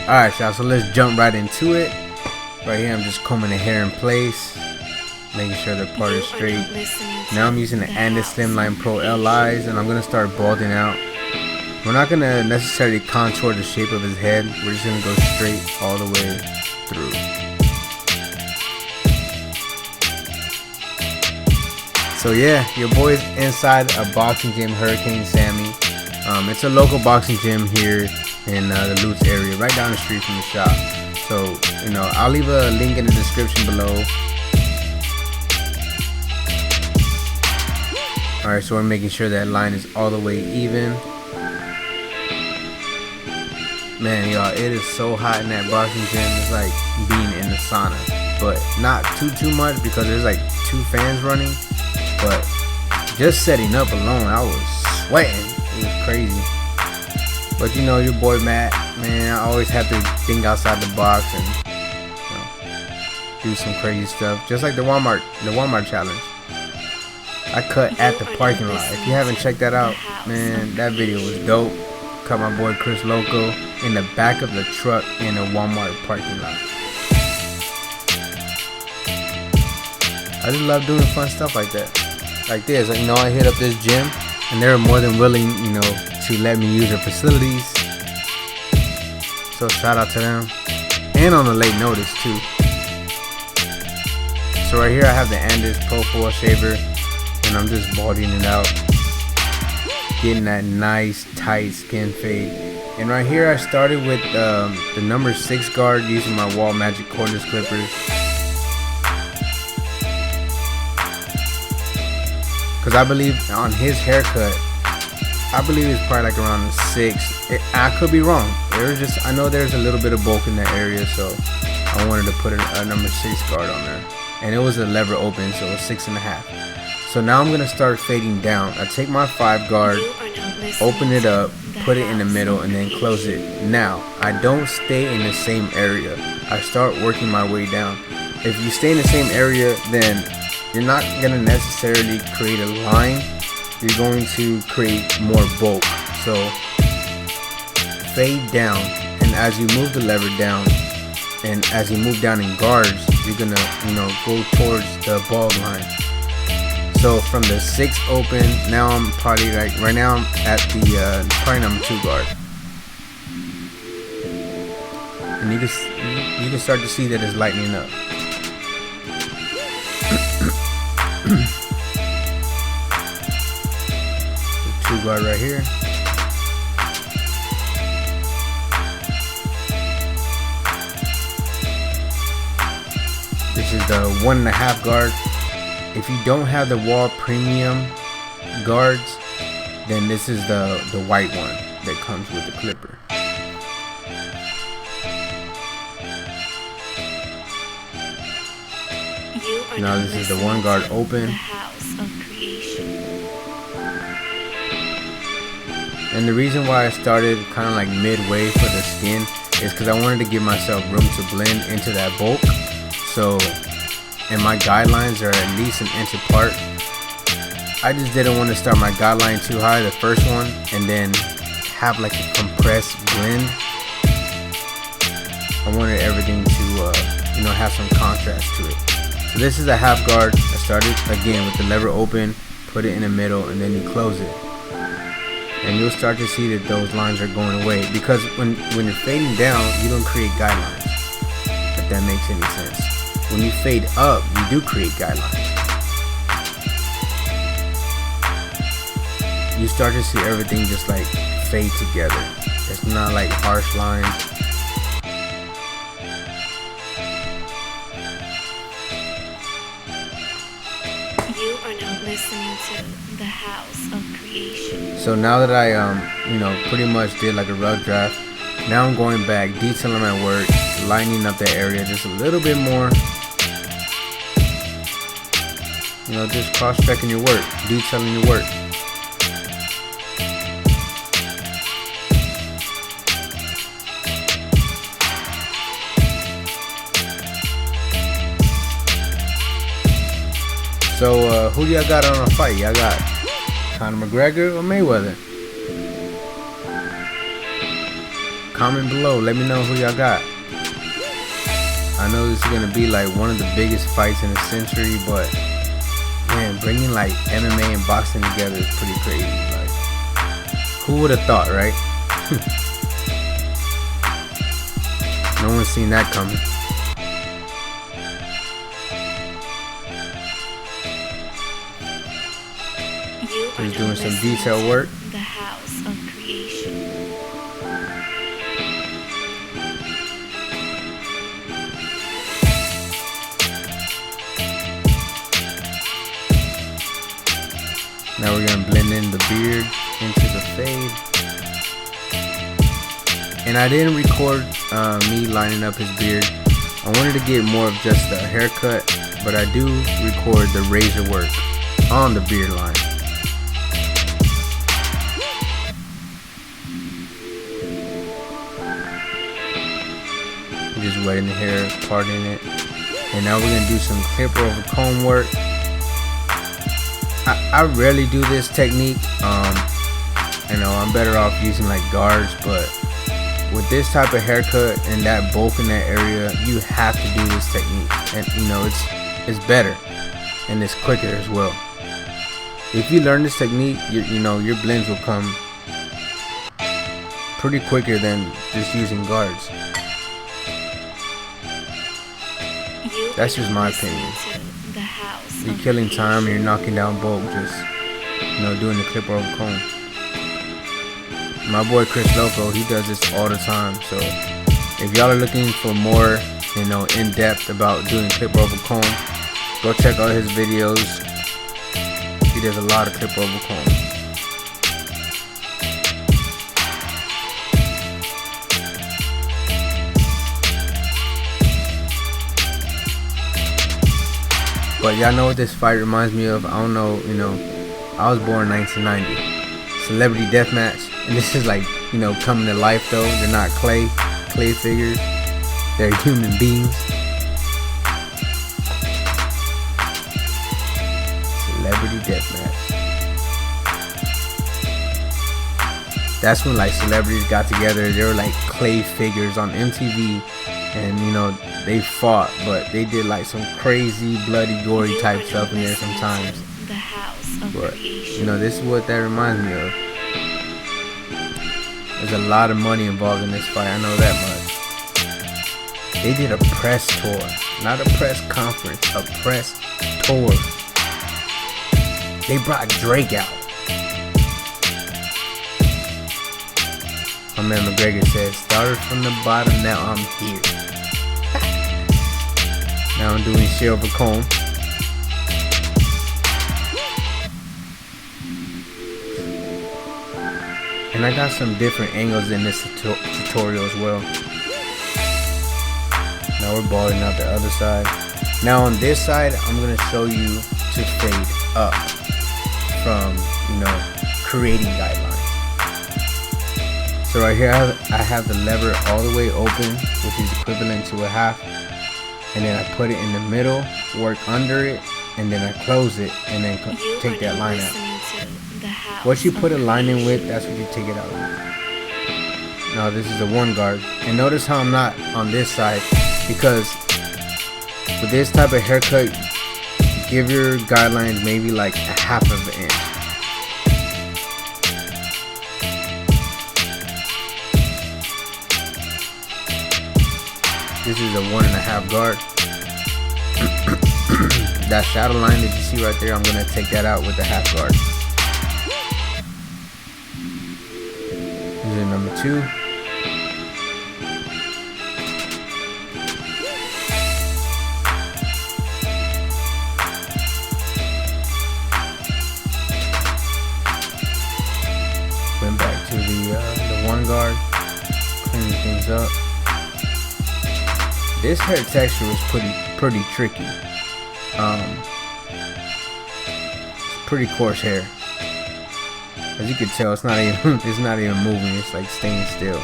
Alright, y'all, so let's jump right into it. Right here, I'm just combing the hair in place, making sure the part is straight. Now I'm using the Andes Slimline Pro LIs, and I'm going to start balding out. We're not going to necessarily contour the shape of his head. We're just going to go straight all the way through. So yeah, your boy's inside a boxing gym, Hurricane Sammy. It's a local boxing gym here in the Lutz area, right down the street from the shop. So, you know, I'll leave a link in the description below. Alright, so we're making sure that line is all the way even. Man, y'all, it is so hot in that boxing gym. It's like being in the sauna, but not too much because there's like 2 fans running. But just setting up alone, I was sweating. It was crazy. But you know, your boy Matt, man, I always have to think outside the box and, you know, do some crazy stuff. Just like the Walmart challenge. I cut at the parking lot. If you haven't checked that out, man, that video was dope. Cut my boy Chris Loco in the back of the truck in a Walmart parking lot. I just love doing fun stuff like that. Like this, you know, I hit up this gym and they're more than willing, you know, to let me use their facilities. So shout out to them. And on a late notice too. So right here I have the Andes Pro 4 shaver, and I'm just balding it out, getting that nice tight skin fade. And right here I started with the number 6 guard using my Wall Magic cordless clippers. Because I believe on his haircut, I believe it's probably like around a 6. I could be wrong. I know there's a little bit of bulk in that area, so I wanted to put a number 6 guard on there. And it was a lever open, so it was 6.5. So now I'm gonna start fading down. I take my 5 guard, open it up, put it in the middle, and then close it. Now I don't stay in the same area. I start working my way down. If you stay in the same area, then you're not going to necessarily create a line. You're going to create more bulk. So fade down, and as you move the lever down, and as you move down in guards, you're going to, you know, go towards the bald line. So from the 6 open, now I'm probably like, right now I'm at the probably number 2 guard. And you can start to see that it's lightening up. 2 guard right here. This is the 1.5 guard. If you don't have the Wall Premium guards, then this is the white one that comes with the clipper. Now this is the 1 guard open. And the reason why I started kind of like midway for the skin is because I wanted to give myself room to blend into that bulk. So, and my guidelines are at least 1 inch apart. I just didn't want to start my guideline too high, the first one, and then have like a compressed blend. I wanted everything to, you know, have some contrast to it. So this is a 1/2 guard. I started again with the lever open, put it in the middle, and then you close it. And you'll start to see that those lines are going away, because when you're fading down, you don't create guidelines, if that makes any sense. When you fade up, you do create guidelines. You start to see everything just like fade together. It's not like harsh lines. You are now listening to The House of Creation. So now that I you know, pretty much did like a rough draft, now I'm going back, detailing my work, lining up that area just a little bit more. You know, just cross-checking your work, detailing your work. So who do y'all got on a fight? Y'all got Conor McGregor or Mayweather? comment below. Let me know who y'all got. I know this is gonna be like one of the biggest fights in the century, but man, bringing like MMA and boxing together is pretty crazy. Like, who would have thought, right? No one's seen that coming. Just doing some detail work. The house of creation. Now we're gonna blend in the beard into the fade. And I didn't record me lining up his beard. I wanted to get more of just a haircut, but I do record the razor work on the beard line. I'm just wetting the hair, parting it. And now we're gonna do some clipper over comb work. I rarely do this technique. You know, I'm better off using like guards, but with this type of haircut and that bulk in that area, you have to do this technique. And you know, it's better and it's quicker as well. If you learn this technique, you know, your blends will come pretty quicker than just using guards. That's just my opinion. You're killing time and you're knocking down bulk, just, you know, doing the clipper over comb. My boy Chris Loco, he does this all the time. So if y'all are looking for more, you know, in depth about doing clipper over comb, go check out his videos. He does a lot of clipper over comb. But y'all know what this fight reminds me of? I don't know, you know, I was born in 1990. Celebrity Deathmatch. And this is like, you know, coming to life though. They're not clay figures. They're human beings. Celebrity Deathmatch. That's when like celebrities got together. They were like clay figures on MTV. And you know, they fought, but they did like some crazy, bloody, gory type stuff in there sometimes. But you know, this is what that reminds me of. There's a lot of money involved in this fight, I know that much. They did a press tour, not a press conference, a press tour. They brought Drake out. My man McGregor says, started from the bottom, now I'm here. Now I'm doing shit over comb. And I got some different angles in this tutorial as well. Now we're balling out the other side. Now on this side, I'm going to show you to fade up from, you know, creating guidelines. So right here, I have the lever all the way open, which is equivalent to a half. And then I put it in the middle, work under it, and then I close it, and then take that line out. What you put a line in with, that's what you take it out with. Now this is the one guard. And notice how I'm not on this side, because with this type of haircut, give your guidelines maybe like a half of an inch. This is a 1.5 guard. That shadow line that you see right there, I'm gonna take that out with the half guard. This is number 2. Went back to the one guard, cleaning things up. This hair texture was pretty tricky. It's pretty coarse hair. As you can tell, it's not even moving. It's like staying still.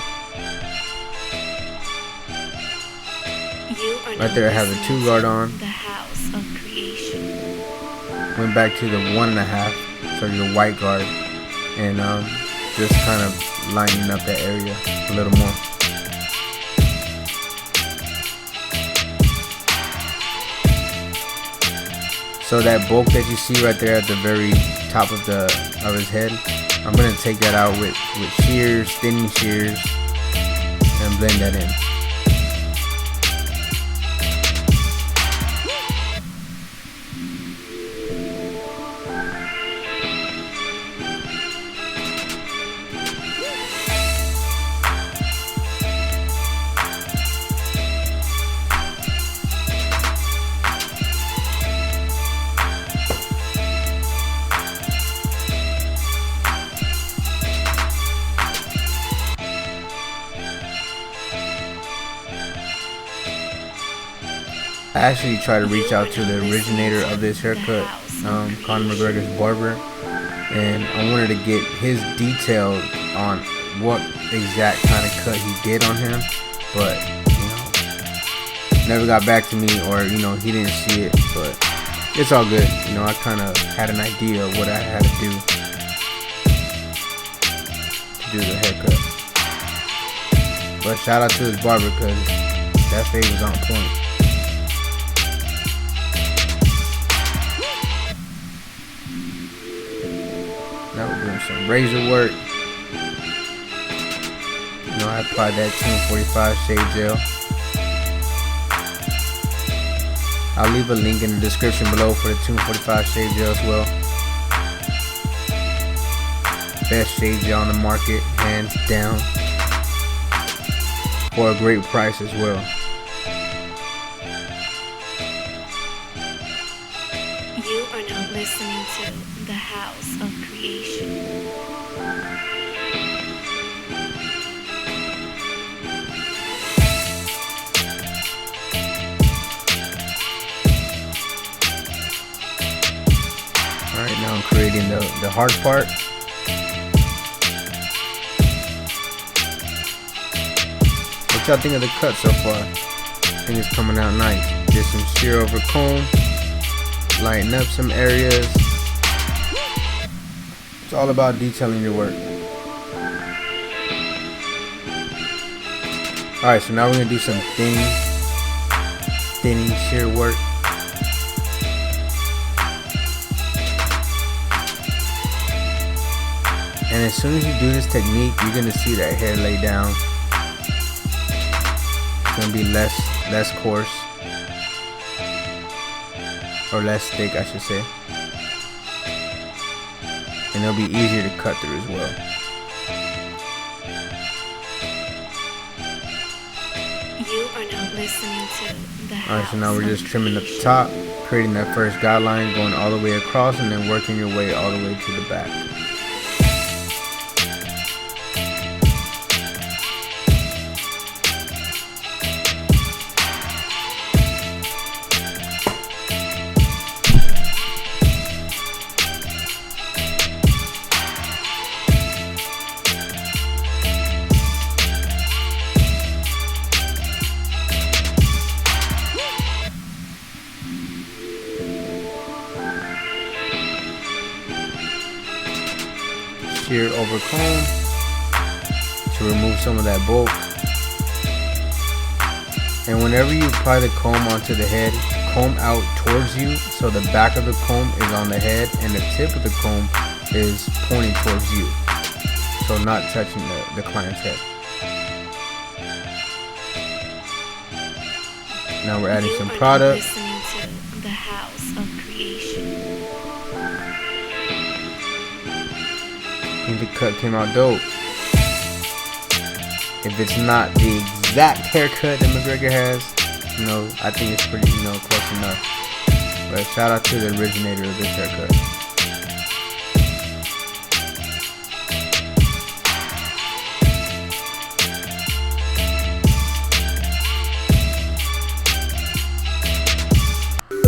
Right there, I have the 2 guard on. The house of creation. Went back to the 1.5, so your white guard, and just kind of lining up that area a little more. So that bulk that you see right there at the very top of his head, I'm gonna take that out with shears, thinning shears, and blend that in. I actually tried to reach out to the originator of this haircut, Conor McGregor's barber, and I wanted to get his detail on what exact kind of cut he did on him, but never got back to me, or he didn't see it. But it's all good. I kind of had an idea of what I had to do the haircut. But shout out to his barber, because that fade was on point. Now we're doing some razor work. I applied that 245 shave gel. I'll leave a link in the description below for the 245 shave gel as well. Best shave gel on the market, hands down, for a great price as well. You are now listening to the House of Creation. Alright, now I'm creating the hard part. What y'all think of the cut so far? I think it's coming out nice. Just some shear over comb, lighten up some areas. It's all about detailing your work. Alright, so now we're going to do some thinning shear work. And as soon as you do this technique, you're going to see that hair lay down. It's going to be less coarse, or less thick, I should say. And it'll be easier to cut through as well. You are now listening to the House. Alright, so now we're just trimming up the top, creating that first guideline, going all the way across, and then working your way all the way to the back. Shear over comb to remove some of that bulk. And whenever you apply the comb onto the head, comb out towards you, so the back of the comb is on the head and the tip of the comb is pointing towards you, so not touching the client's head. Now we're adding some product. Listening to the House of Creation. I think the cut came out dope. If it's not the exact haircut that McGregor has, I think it's pretty, close enough. But shout out to the originator of this haircut.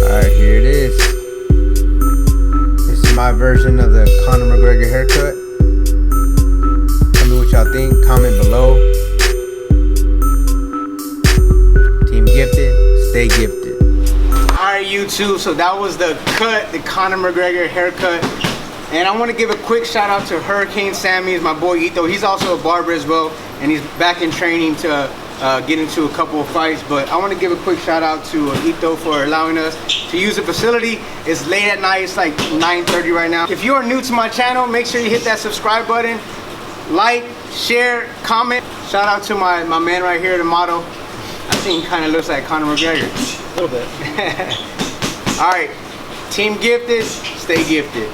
Alright, here it is. This is my version of the Conor McGregor haircut. What y'all think? Comment below. Team Gifted, stay gifted. Alright YouTube, so that was the cut, the Conor McGregor haircut. And I want to give a quick shout out to Hurricane Sammy, is my boy Ito. He's also a barber as well, and he's back in training to get into a couple of fights. But I want to give a quick shout out to Ito for allowing us to use the facility. It's late at night, it's like 9:30 right now. If you are new to my channel, make sure you hit that subscribe button, like, share, comment. Shout out to my man right here, the model. I think he kind of looks like Conor McGregor. A little bit. All right, Team Gifted, stay gifted.